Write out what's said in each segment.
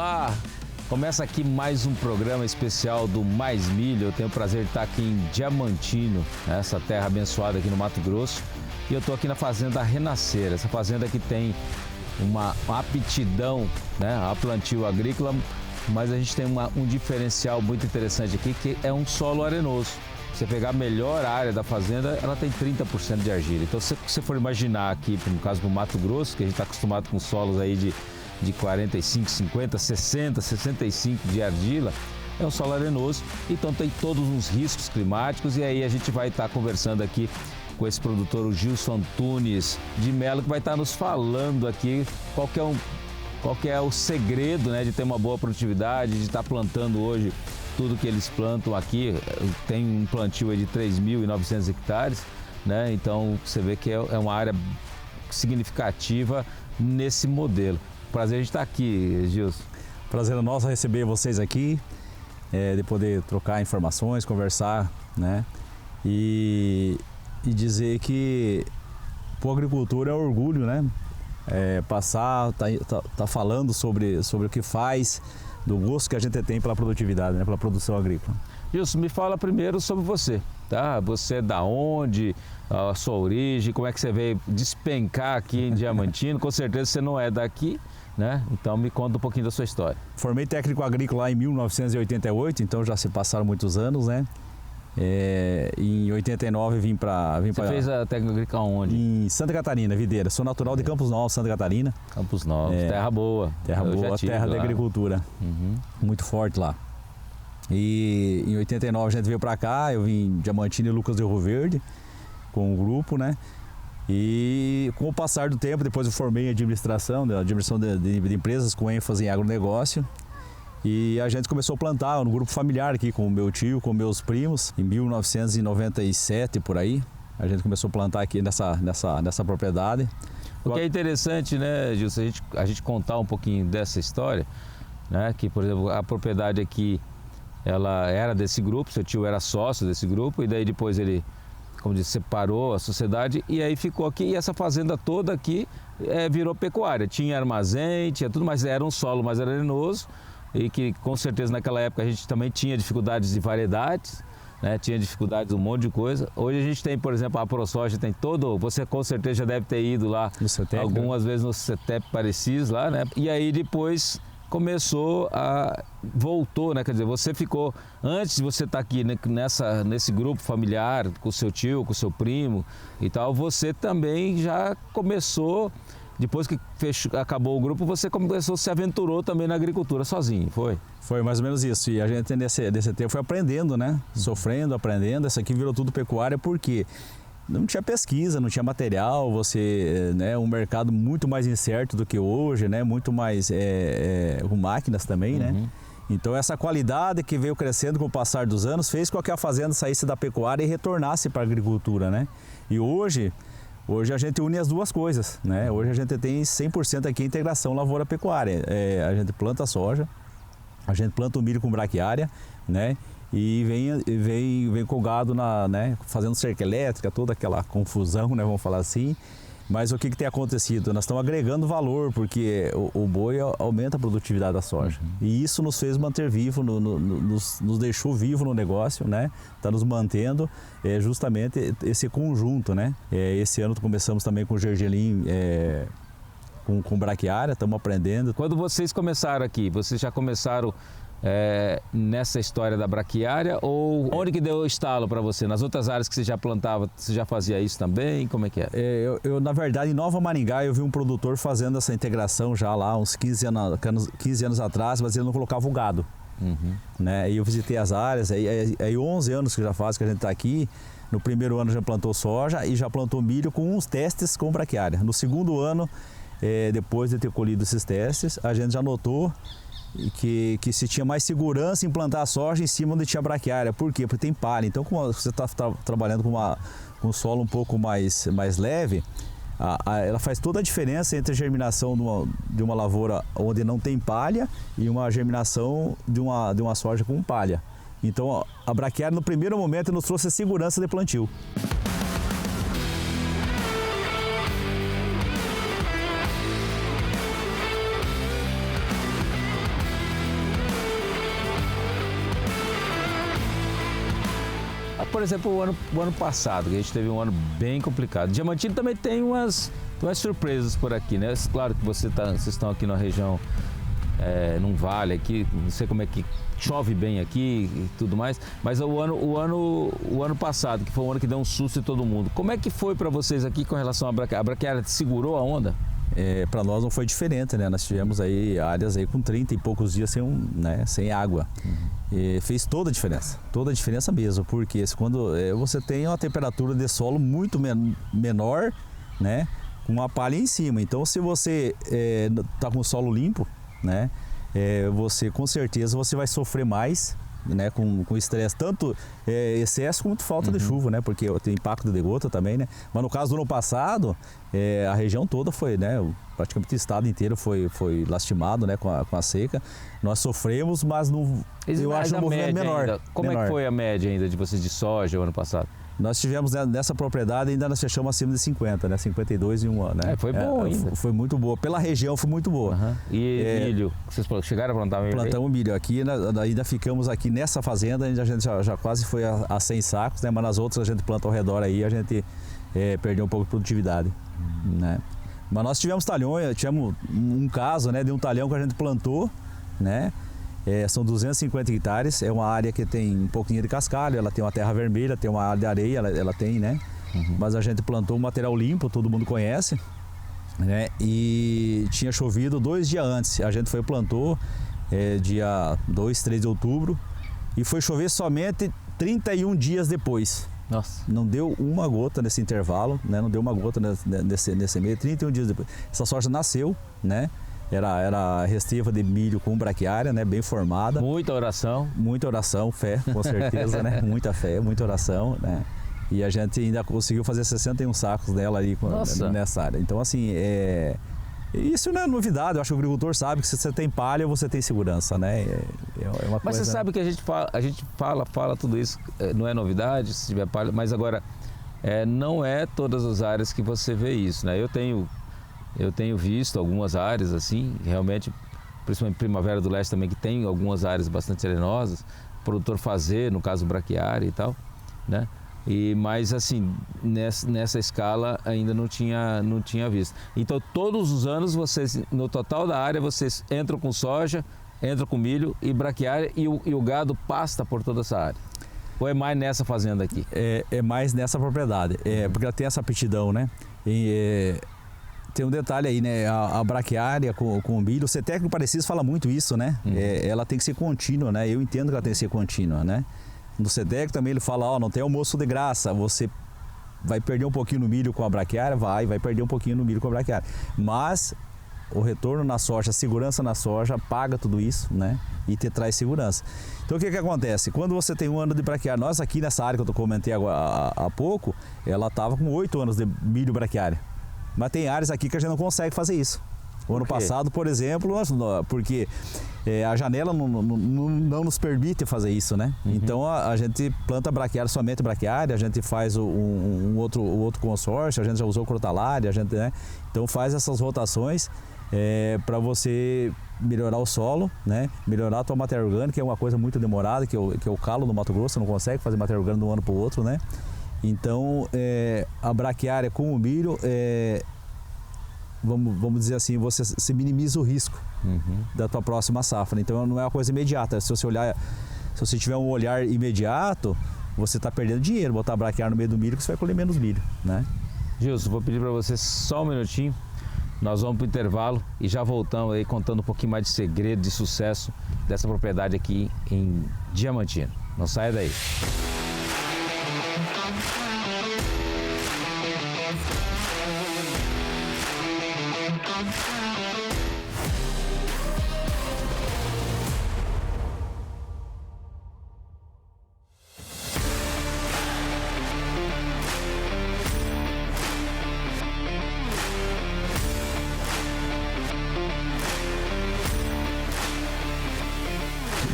Olá! Começa aqui mais um programa especial do Mais Milho. Eu tenho o prazer de estar aqui em Diamantino, essa terra abençoada aqui no Mato Grosso. E eu estou aqui na fazenda Renascer, essa fazenda que tem uma aptidão, né, a plantio agrícola, mas a gente tem um diferencial muito interessante aqui, que é um solo arenoso. Você pegar a melhor área da fazenda, ela tem 30% de argila. Então, se você for imaginar aqui, no caso do Mato Grosso, que a gente está acostumado com solos aí de 45, 50, 60, 65 de argila, é um solo arenoso, então tem todos os riscos climáticos. E aí a gente vai estar conversando aqui com esse produtor, o Gilson Antunes de Melo, que vai estar nos falando aqui qual que é o segredo, né, de ter uma boa produtividade, de estar plantando hoje tudo que eles plantam aqui. Tem um plantio aí de 3.900 hectares, né? Então você vê que é uma área significativa nesse modelo. Prazer de estar aqui, Gilson. Prazer é nosso receber vocês aqui, de poder trocar informações, conversar, né? E dizer que a agricultura é orgulho, né? Tá falando sobre o que faz, do gosto que a gente tem pela produtividade, né? Pela produção agrícola. Gilson, me fala primeiro sobre você, tá? Você é da onde, a sua origem, como é que você veio despencar aqui em Diamantino? Com certeza você não é daqui, né? Então me conta um pouquinho da sua história. Formei técnico agrícola lá em 1988, então já se passaram muitos anos, né? Em 89 vim para... Você fez a técnica agrícola onde? Em Santa Catarina, Videira. Sou natural de Campos Novos, Santa Catarina. Campos Novos, terra boa. Terra boa, terra da agricultura. Uhum. Muito forte lá. E em 89 a gente veio para cá, eu vim em Diamantino e Lucas do Rio Verde, com o grupo, né? E com o passar do tempo, depois eu formei em administração de empresas com ênfase em agronegócio. E a gente começou a plantar no grupo familiar aqui com o meu tio, com meus primos, em 1997 por aí. A gente começou a plantar aqui nessa propriedade. O que é interessante, né, Gilson, a gente contar um pouquinho dessa história, né? Que, por exemplo, a propriedade aqui, ela era desse grupo, seu tio era sócio desse grupo, e daí depois ele, como disse, separou a sociedade e aí ficou aqui. E essa fazenda toda aqui virou pecuária. Tinha armazém, tinha tudo, mas era um solo mais arenoso. E que com certeza naquela época a gente também tinha dificuldades de variedades, né? Tinha dificuldades de um monte de coisa. Hoje a gente tem, por exemplo, a ProSoja tem todo, você com certeza já deve ter ido lá no CETEP, algumas vezes no CETEP Parecis lá, né? E aí depois voltou, né? Quer dizer, você ficou, antes de você estar aqui nesse grupo familiar, com o seu tio, com o seu primo e tal, você também já começou. Depois que acabou o grupo, você se aventurou também na agricultura sozinho, foi? Foi mais ou menos isso. E a gente nesse tempo foi aprendendo, né? Sofrendo, aprendendo. Isso aqui virou tudo pecuária porque não tinha pesquisa, não tinha material. Um mercado muito mais incerto do que hoje, né? Muito mais com máquinas também, né? Então essa qualidade que veio crescendo com o passar dos anos fez com que a fazenda saísse da pecuária e retornasse para a agricultura, né? E hoje a gente une as duas coisas, né? Hoje a gente tem 100% aqui integração lavoura-pecuária. A gente planta soja, a gente planta o milho com braquiária, né? E vem com o gado fazendo cerca elétrica, toda aquela confusão, né? Vamos falar assim. Mas o que tem acontecido? Nós estamos agregando valor, porque o boi aumenta a produtividade da soja. E isso nos fez manter vivo, nos deixou vivo no negócio, né? Está nos mantendo justamente esse conjunto, né? Esse ano começamos também com o gergelim, com braquiária, estamos aprendendo. Quando vocês começaram aqui, vocês já começaram nessa história da braquiária, ou onde que deu o estalo para você? Nas outras áreas que você já plantava, você já fazia isso também? Como é que é? Eu na verdade, em Nova Maringá, eu vi um produtor fazendo essa integração já lá uns 15 anos atrás, mas ele não colocava o gado. Né? E eu visitei as áreas, aí 11 anos que já faz que a gente está aqui. No primeiro ano já plantou soja e já plantou milho com uns testes com braquiária. No segundo ano, depois de ter colhido esses testes, a gente já notou que se tinha mais segurança em plantar a soja em cima onde tinha braquiária. Por quê? Porque tem palha. Então, como você está trabalhando com um solo um pouco mais leve, ela faz toda a diferença entre a germinação de uma lavoura onde não tem palha e uma germinação de uma soja com palha. Então, a braquiária no primeiro momento nos trouxe a segurança de plantio. Por exemplo, o ano passado, que a gente teve um ano bem complicado. Diamantino também tem umas surpresas por aqui, né? Claro que vocês estão aqui na região, num vale aqui, não sei como é que chove bem aqui e tudo mais, mas o ano passado, que foi um ano que deu um susto em todo mundo, como é que foi para vocês aqui com relação à braquiária? A braquiária segurou a onda? Para nós não foi diferente, né? Nós tivemos aí áreas aí com 30 e poucos dias sem água. E fez toda a diferença mesmo, porque quando você tem uma temperatura de solo muito menor, né? Com uma palha em cima. Então, se você está com o solo limpo, né? Você com certeza você vai sofrer mais, né, com estresse, tanto excesso quanto falta de chuva, né, porque tem impacto de gota também, né, mas no caso do ano passado, a região toda foi, né, praticamente o estado inteiro foi lastimado, né, com a seca. Nós sofremos, mas não, eu acho um movimento menor. Ainda, como é que foi a média ainda de vocês de soja o ano passado? Nós tivemos nessa propriedade, ainda nós fechamos acima de 50, né? 52 em um ano, né? Foi bom ainda. Foi muito boa. Pela região foi muito boa. E milho? Vocês chegaram a plantar milho? Plantamos milho aqui, ainda ficamos aqui nessa fazenda, a gente já quase foi a 100 sacos, né? Mas nas outras a gente planta ao redor aí, a gente perdeu um pouco de produtividade, né? Mas nós tivemos talhões, tivemos um caso, né, de um talhão que a gente plantou, né? São 250 hectares, é uma área que tem um pouquinho de cascalho, ela tem uma terra vermelha, tem uma área de areia, ela tem, né? Mas a gente plantou um material limpo, todo mundo conhece, né? E tinha chovido 2 dias antes, a gente foi e plantou dia 2, 3 de outubro e foi chover somente 31 dias depois. Nossa. Não deu uma gota nesse intervalo, né? Não deu uma gota nesse meio, 31 dias depois. Essa soja nasceu, né? Era restiva de milho com braquiária, né? Bem formada. Muita oração. Muita oração, fé, com certeza, né? Muita fé, muita oração, né? E a gente ainda conseguiu fazer 61 sacos dela ali nessa área. Então, assim, isso não é novidade. Eu acho que o agricultor sabe que se você tem palha, você tem segurança, né? Uma mas coisa... você sabe que a gente fala tudo isso, não é novidade, se tiver palha, mas agora, não é todas as áreas que você vê isso, né? Eu tenho visto algumas áreas assim, realmente, principalmente Primavera do Leste também, que tem algumas áreas bastante arenosas, o produtor fazer, no caso braquiária e tal, né? Mas assim, nessa escala ainda não tinha visto. Então todos os anos vocês, no total da área, vocês entram com soja, entram com milho e braquiária e o gado pasta por toda essa área? Ou é mais nessa fazenda aqui? É mais nessa propriedade, porque ela tem essa aptidão, né? Tem um detalhe aí, né? A braquiária com o milho, o CETEC do Parecis fala muito isso, né? Ela tem que ser contínua, né? Eu entendo que ela tem que ser contínua, né? No CETEC também ele fala, não tem almoço de graça, você vai perder um pouquinho no milho com a braquiária, vai perder um pouquinho no milho com a braquiária. Mas o retorno na soja, a segurança na soja, paga tudo isso, né? E te traz segurança. Então o que acontece? Quando você tem um ano de braquiária, nós aqui nessa área que eu comentei agora, há pouco, ela estava com 8 anos de milho braquiária. Mas tem áreas aqui que a gente não consegue fazer isso. O ano passado, por exemplo, porque a janela não nos permite fazer isso, né? Então a gente planta braquiária, somente braquiária, a gente faz o outro consórcio, a gente já usou crotalária, a gente, né? Então faz essas rotações para você melhorar o solo, né? Melhorar a tua matéria orgânica, que é uma coisa muito demorada, que é o calo no Mato Grosso, você não consegue fazer matéria orgânica de um ano para o outro, né? Então, a braquiária com o milho, vamos dizer assim, você minimiza o risco da tua próxima safra. Então, não é uma coisa imediata. Se você tiver um olhar imediato, você está perdendo dinheiro, botar a braquiária no meio do milho, que você vai colher menos milho, né? Gilson, vou pedir para você só um minutinho. Nós vamos para o intervalo e já voltamos aí contando um pouquinho mais de segredo, de sucesso dessa propriedade aqui em Diamantino. Não saia daí.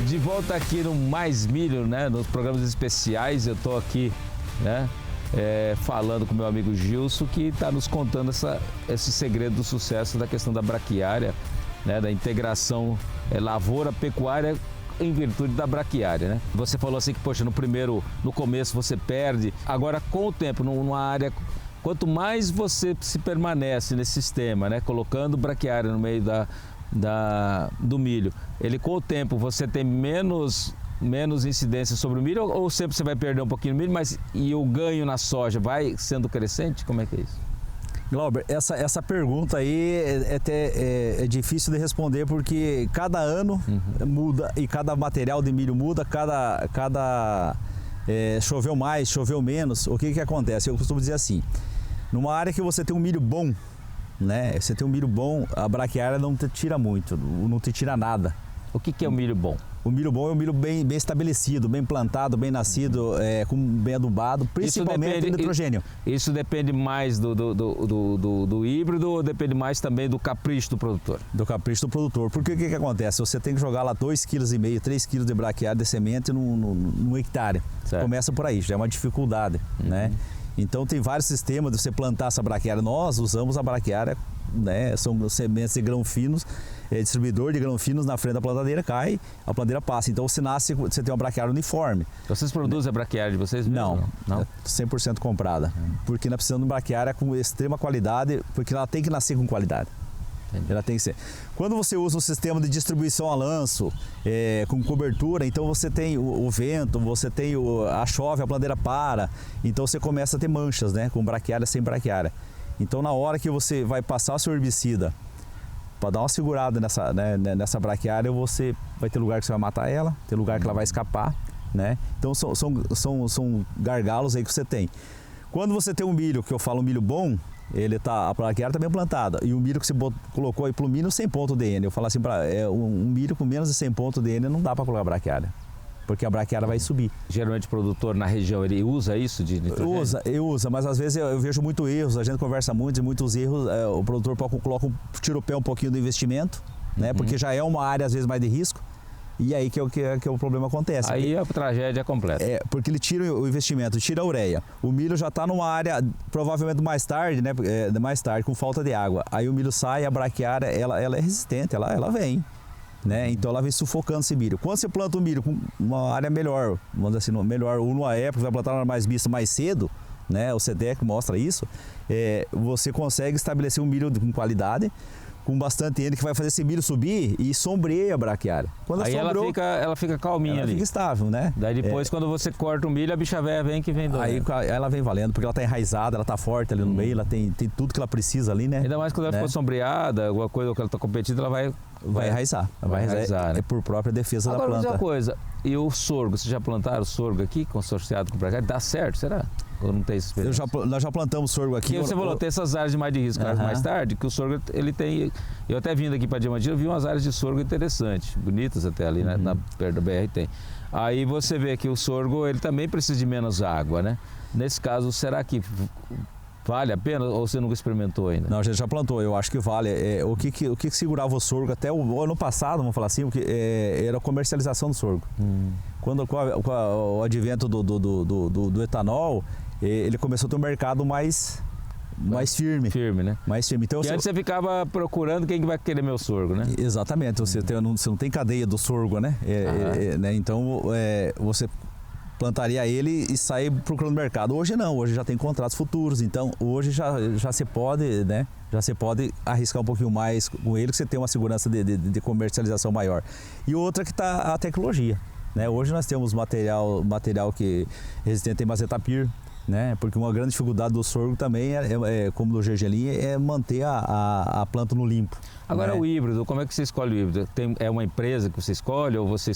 De volta aqui no Mais Milho, né? Nos programas especiais, eu estou aqui, né? Falando com meu amigo Gilson, que está nos contando esse segredo do sucesso da questão da braquiária, né? Da integração lavoura-pecuária em virtude da braquiária, né? Você falou assim que, poxa, no começo você perde, agora com o tempo, numa área, quanto mais você se permanece nesse sistema, né? Colocando braquiária no meio do milho, com o tempo você tem menos incidência sobre o milho ou sempre você vai perder um pouquinho no milho, e o ganho na soja vai sendo crescente? Como é que é isso? Glauber, essa pergunta aí é difícil de responder porque cada ano muda e cada material de milho muda, choveu mais, choveu menos. O que acontece? Eu costumo dizer assim, numa área que você tem um milho bom, né? Você tem um milho bom, a braquiária não te tira muito, não te tira nada. O que é o milho bom? O milho bom é um milho bem estabelecido, bem plantado, bem nascido, bem adubado, principalmente do nitrogênio. Isso depende mais do híbrido ou depende mais também do capricho do produtor? Do capricho do produtor. Porque o que acontece? Você tem que jogar lá 2,5 kg, 3 kg de braquiária de semente num hectare. Certo. Começa por aí, já é uma dificuldade, né? Então tem vários sistemas de você plantar essa braquiária. Nós usamos a braquiária, né? São sementes de grão finos, distribuidor de grão finos na frente da plantadeira, cai, a plantadeira passa. Então você tem uma braquiária uniforme. Vocês produzem a braquiária de vocês mesmo? Não, é 100% comprada. Porque nós precisamos de braquiária com extrema qualidade, porque ela tem que nascer com qualidade. Entendi. Ela tem que ser. Quando você usa um sistema de distribuição a lanço, com cobertura, então você tem o vento, você tem a chove, a plantadeira para, então você começa a ter manchas, né? Com braquiária, sem braquiária. Então na hora que você vai passar o seu herbicida, para dar uma segurada nessa braquiária, você vai ter lugar que você vai matar ela, tem lugar que ela vai escapar, né? Então são gargalos aí que você tem. Quando você tem um milho, que eu falo um milho bom, a braquiária está bem plantada. E o milho que você colocou aí para o milho sem ponto DN. Eu falo assim, um milho com menos de 100 pontos DN não dá para colocar braquiária, porque a braquiária vai subir. Geralmente o produtor na região, ele usa isso de nitrogênio? Usa, mas às vezes eu vejo muitos erros, a gente conversa muito e muitos erros, o produtor tira o pé um pouquinho do investimento, né? Porque já é uma área às vezes mais de risco. E aí que o problema acontece. Aí a tragédia é completa. Porque ele tira o investimento, tira a ureia. O milho já está numa área, provavelmente mais tarde, né? Mais tarde, com falta de água. Aí o milho sai, a braquiária, ela é resistente, ela vem. Né? Então ela vem sufocando esse milho. Quando você planta o milho com uma área melhor, vamos dizer assim, melhor, ou numa época, vai plantar uma área mais mista mais cedo, né? O CDEC mostra isso, você consegue estabelecer um milho com qualidade, com bastante N, que vai fazer esse milho subir e sombreia a braquiária. Quando aí ela fica calminha ali. Fica estável, né? Daí depois, quando você corta o milho, a bicha velha vem que vem do Aí ela vem valendo, porque ela está enraizada, ela está forte ali no meio, ela tem tudo que ela precisa ali, né? Ainda mais quando ela ficou sombreada, alguma coisa que ela está competindo, ela vai enraizar. Vai enraizar, né? É por própria defesa da planta. Agora, uma coisa, e o sorgo, vocês já plantaram sorgo aqui, consorciado com braquiária? Dá certo, será? Ou não tem essa experiência? Nós já plantamos sorgo aqui. Porque você falou, tem essas áreas de mais de risco, mais tarde, que o sorgo, ele tem... Eu até vindo aqui para Diamantina, eu vi umas áreas de sorgo interessantes, bonitas até ali, né? Perto da BR tem. Aí você vê que o sorgo, ele também precisa de menos água, né? Nesse caso, será que vale a pena ou você nunca experimentou ainda? Não, a gente já plantou, eu acho que vale. O que segurava o sorgo até o ano passado, vamos falar assim, era a comercialização do sorgo. Quando com o advento do etanol, ele começou a ter um mercado mais firme. Firme, né? Mais firme. Então, antes você ficava procurando quem vai querer meu sorgo, né? Exatamente, você não tem cadeia do sorgo, né? Né? Então você plantaria ele e sair procurando mercado. Hoje não, hoje já tem contratos futuros, então hoje já se pode, né? Já você pode arriscar um pouquinho mais com ele, que você tem uma segurança de comercialização maior. E outra que está a tecnologia, né? Hoje nós temos material que resistente em Mazetapir, né? Porque uma grande dificuldade do sorgo também, como do gergelim, é manter a planta no limpo. Agora, né? O híbrido, como é que você escolhe o híbrido? É uma empresa que você escolhe ou você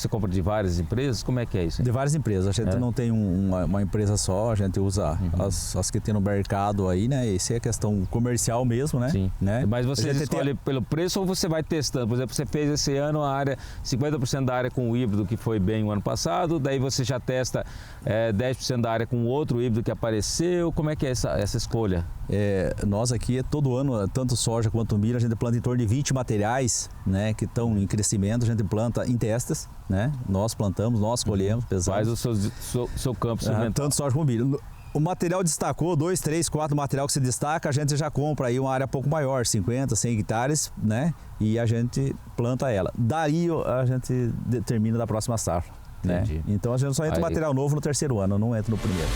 compra de várias empresas? Como é que é isso? De várias empresas. A gente não tem uma empresa só, a gente usa as que tem no mercado aí, né? Isso é questão comercial mesmo, né? Sim. Né? Mas você escolhe pelo preço ou você vai testando? Por exemplo, você fez esse ano a área, 50% da área com o híbrido que foi bem o ano passado, daí você já testa 10% da área com outro híbrido que apareceu. Como é que é essa escolha? Nós aqui, todo ano, tanto soja quanto milho, a gente planta em torno de 20 materiais, né, que estão em crescimento, a gente planta em testas, né? Nós plantamos, nós colhemos, pesamos. Faz o seu campo tanto soja como milho. O material destacou, 2, 3, 4 material que se destaca, a gente já compra aí uma área um pouco maior, 50, 100 hectares, né? E a gente planta ela. Daí a gente determina da próxima safra, né? Então a gente só entra material novo no terceiro ano, não entra no primeiro.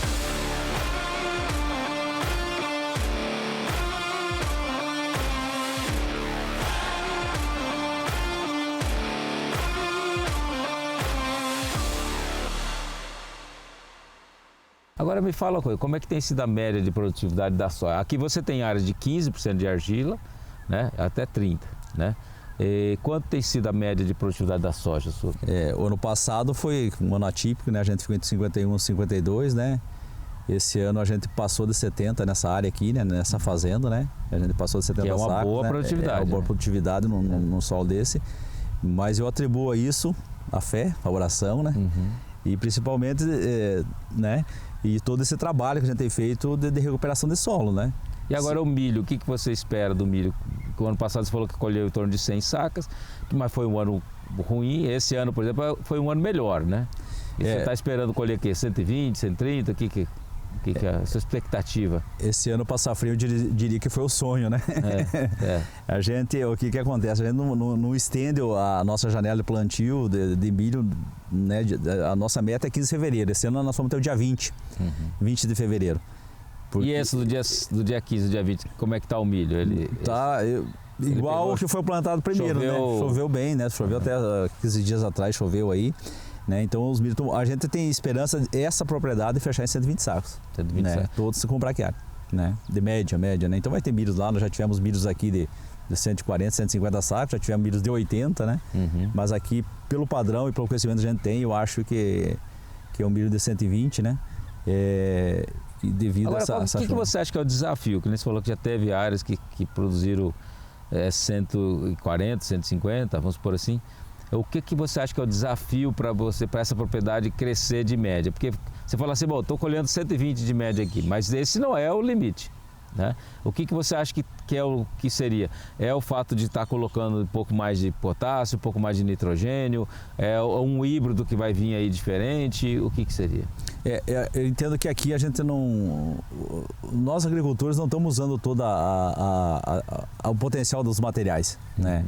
Agora me fala uma coisa, como é que tem sido a média de produtividade da soja? Aqui você tem áreas de 15% de argila, né, até 30%, né? E quanto tem sido a média de produtividade da soja sua? O ano passado foi um ano atípico, né? A gente ficou entre 51 e 52, né? Esse ano a gente passou de 70 nessa área aqui, né? Nessa fazenda, né? A gente passou de 70 sacos. É uma boa produtividade. É uma boa produtividade num solo desse. Mas eu atribuo a isso a fé, a oração, né? E principalmente, né? E todo esse trabalho que a gente tem feito de recuperação de solo, né? E agora o milho, o que você espera do milho? O ano passado você falou que colheu em torno de 100 sacas, mas foi um ano ruim. Esse ano, por exemplo, foi um ano melhor, né? E você está esperando colher o quê? 120, 130? O que é a sua expectativa? Esse ano para safrinha eu diria que foi o sonho, né? A gente, o que acontece? A gente não estende a nossa janela de plantio de milho, né? A nossa meta é 15 de fevereiro. Esse ano nós vamos ter o dia 20, 20 de fevereiro. E esse do dia 15, do dia 20, como é que está o milho? Igual o que foi plantado primeiro, né? Choveu bem, né? Choveu até 15 dias atrás, choveu aí. Né? Então os milhos, a gente tem esperança essa propriedade de fechar em 120 sacos. 120 né? sacos. Todos com braquiária, né? De média, né? Então vai ter milhos lá, nós já tivemos milhos aqui de 140, 150 sacos, já tivemos milhos de 80, né? Mas aqui, pelo padrão e pelo conhecimento que a gente tem, eu acho que é um milho de 120, né? Devido agora, a essa o que você acha que é o desafio? Que você falou que já teve áreas que produziram 140, 150, vamos supor assim. O que você acha que é o desafio para essa propriedade crescer de média? Porque você fala assim, bom, estou colhendo 120 de média aqui, mas esse não é o limite, né? O que você acha que é o que seria? É o fato de estar colocando um pouco mais de potássio, um pouco mais de nitrogênio? É um híbrido que vai vir aí diferente? O que seria? Eu entendo que aqui a gente não... Nós agricultores não estamos usando todo o potencial dos materiais, né?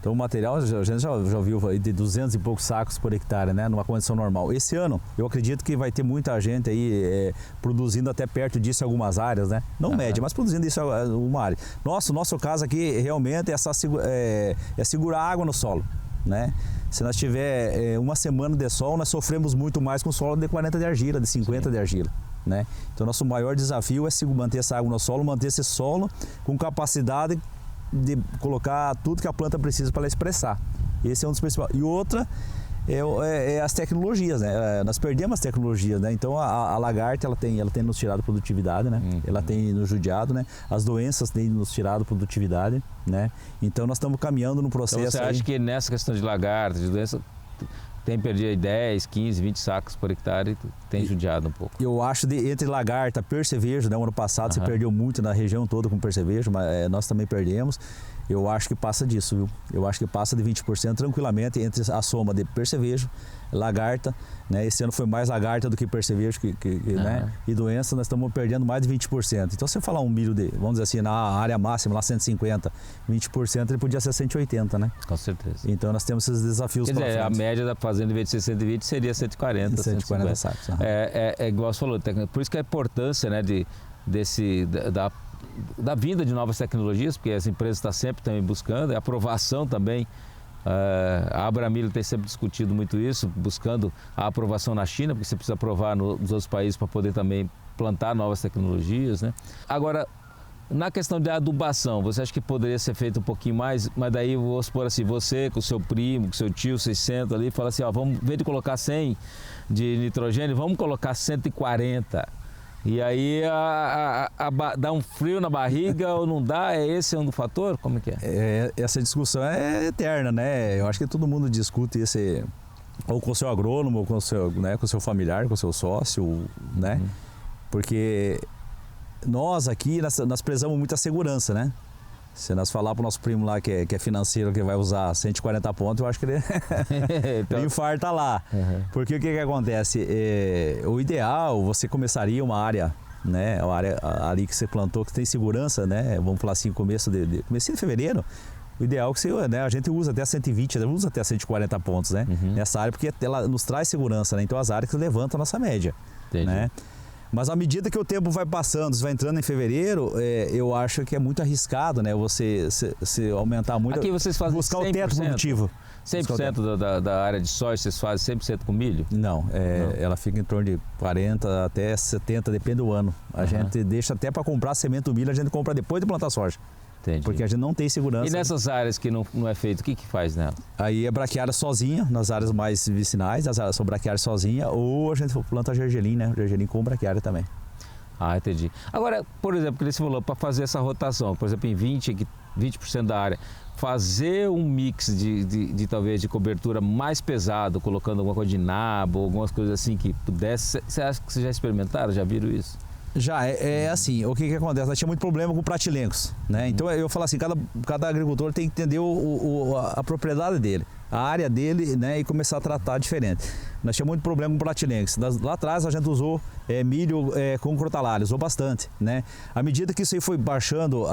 Então o material, a gente já viu aí de 200 e poucos sacos por hectare, né? Numa condição normal. Esse ano, eu acredito que vai ter muita gente aí produzindo até perto disso em algumas áreas, né? Não média, mas produzindo isso em uma área. Nosso caso aqui realmente é segurar água no solo, né? Se nós tiver uma semana de sol, nós sofremos muito mais com solo de 40 de argila, de 50 de argila, né? Então nosso maior desafio é manter essa água no solo, manter esse solo com capacidade de colocar tudo que a planta precisa para ela expressar. Esse é um dos principais. E outra é as tecnologias, né? Nós perdemos as tecnologias, né? Então a lagarta ela tem nos tirado produtividade, né? Ela tem nos judiado, né? As doenças têm nos tirado produtividade, né? Então nós estamos caminhando no processo. Então você acha que nessa questão de lagarta, de doença, tem perdido 10, 15, 20 sacos por hectare, tem judiado um pouco? Eu acho entre lagarta, percevejo, né? O ano passado você perdeu muito na região toda com percevejo, mas nós também perdemos. Eu acho que passa disso, viu? Eu acho que passa de 20% tranquilamente entre a soma de percevejo, lagarta, né? Esse ano foi mais lagarta do que percevejo, né? E doença, nós estamos perdendo mais de 20%. Então, se você falar um milho vamos dizer assim, na área máxima, lá 150, 20%, ele podia ser 180, né? Com certeza. Então, nós temos esses desafios. Quer dizer, a média da fazenda, em vez de ser 120, seria 140, 140 sacos. É igual você falou, por isso que a importância, né, da vinda de novas tecnologias, porque as empresas estão sempre também buscando, a aprovação também. A Abramilho tem sempre discutido muito isso, buscando a aprovação na China, porque você precisa aprovar nos outros países para poder também plantar novas tecnologias, né? Agora, na questão de adubação, você acha que poderia ser feito um pouquinho mais? Mas daí, vou supor assim, você com o seu primo, com o seu tio, vocês sentam ali e falam assim, ó, vamos, em vez de colocar 100 de nitrogênio, vamos colocar 140. E aí dá um frio na barriga ou não dá? Esse é um fator? Como é que é? Essa discussão é eterna, né? Eu acho que todo mundo discute esse, ou com o seu agrônomo, ou com o seu, né, com o seu familiar, com o seu sócio, né? Porque nós aqui, nós prezamos muito a segurança, né? Se nós falar para o nosso primo lá que é financeiro, que vai usar 140 pontos, eu acho que ele então... infarta lá. Porque o que acontece? O ideal, você começaria uma área né? A área ali que você plantou, que tem segurança, né? Vamos falar assim, começo de fevereiro. O ideal é que você, né, a gente usa até 120, usa até 140 pontos, né? Nessa área, porque ela nos traz segurança, né? Então as áreas que levantam a nossa média. Entendi. Né? Mas à medida que o tempo vai passando, você vai entrando em fevereiro, eu acho que é muito arriscado, né? Você aumentar muito. Aqui vocês fazem buscar 100%, o teto produtivo. 100% da área de soja vocês fazem 100% com milho? Não, ela fica em torno de 40 até 70, depende do ano. A gente deixa até para comprar semente do milho, a gente compra depois de plantar soja. Entendi. Porque a gente não tem segurança. E nessas áreas que não é feito, o que faz nela? Aí é braquiária sozinha, nas áreas mais vicinais, as áreas são braquiária sozinha, ou a gente planta gergelim, né? Gergelim com braquiária também. Ah, entendi. Agora, por exemplo, que você falou, para fazer essa rotação, por exemplo, em 20% da área, fazer um mix de talvez de cobertura mais pesado, colocando alguma coisa de nabo, algumas coisas assim que pudesse, você acha que vocês já experimentaram, já viram isso? Já, é assim, o que acontece? Nós tínhamos muito problema com pratilencos, né? Então eu falo assim, cada agricultor tem que entender a propriedade dele, a área dele, né? E começar a tratar diferente. Nós tínhamos muito problema com pratilencos. Lá atrás a gente usou milho com crotalária, usou bastante, né? À medida que isso aí foi baixando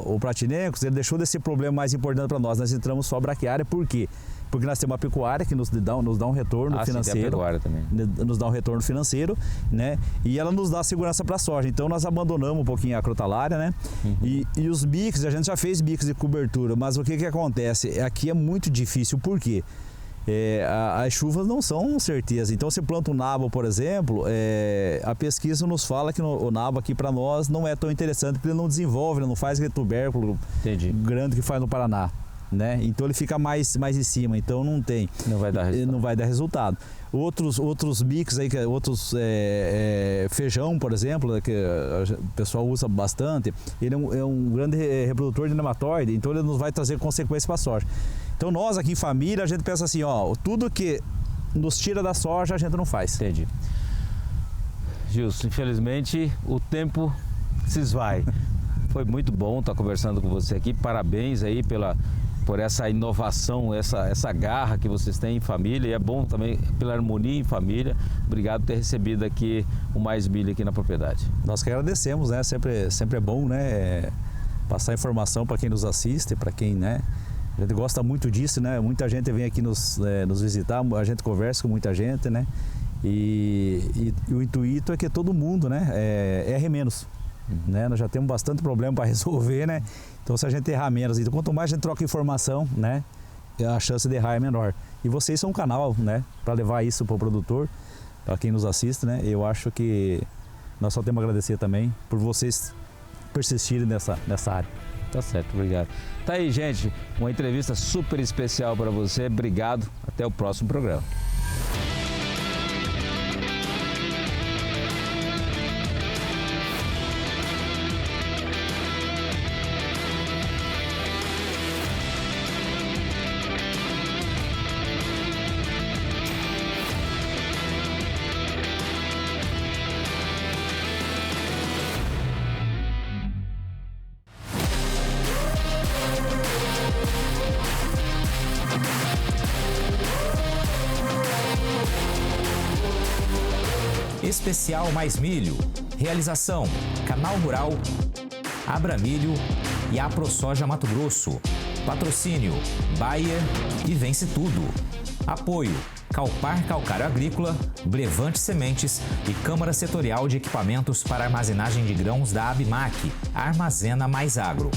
o pratilencos, ele deixou de ser problema mais importante para nós. Nós entramos só braquiária, por quê? Porque nós temos uma pecuária que nos dá um retorno financeiro. Sim, tem a pecuária também. Nos dá um retorno financeiro, né? E ela nos dá segurança para a soja. Então nós abandonamos um pouquinho a crotalária, né? E os mix, a gente já fez mix de cobertura, mas o que acontece? Aqui é muito difícil, por quê? As chuvas não são certeza. Então você planta um nabo, por exemplo, a pesquisa nos fala que o nabo aqui para nós não é tão interessante, porque ele não desenvolve, ele não faz aquele tubérculo grande que faz no Paraná. Né? Então ele fica mais em cima, então não vai dar resultado. Outros mix aí, feijão, por exemplo, que o pessoal usa bastante, ele é um grande reprodutor de nematóide, então ele nos vai trazer consequências para a soja. Então nós aqui em família, a gente pensa assim, ó, tudo que nos tira da soja a gente não faz. Entendi. Gilson, infelizmente o tempo se esvai. Foi muito bom estar conversando com você aqui, parabéns aí por essa inovação, essa garra que vocês têm em família, e é bom também pela harmonia em família. Obrigado por ter recebido aqui o Mais Milho aqui na propriedade. Nós que agradecemos, né? Sempre é bom, né? Passar informação para quem nos assiste, para quem, né? A gente gosta muito disso, né? Muita gente vem aqui nos visitar, a gente conversa com muita gente, né? E o intuito é que todo mundo, né? Erre menos. Né? Nós já temos bastante problema para resolver, né? Então se a gente errar menos, então quanto mais a gente troca informação, né? A chance de errar é menor. E vocês são um canal, né? Para levar isso para o produtor, para quem nos assiste, né? Eu acho que nós só temos a agradecer também por vocês persistirem nessa área. Tá certo, obrigado. Tá aí, gente, uma entrevista super especial para você. Obrigado, até o próximo programa. Especial Mais Milho. Realização: Canal Rural, Abra Milho e a ProSoja Mato Grosso. Patrocínio: Bayer e Vence Tudo. Apoio: Calpar Calcário Agrícola, Brevante Sementes e Câmara Setorial de Equipamentos para Armazenagem de Grãos da ABMAC. Armazena Mais Agro.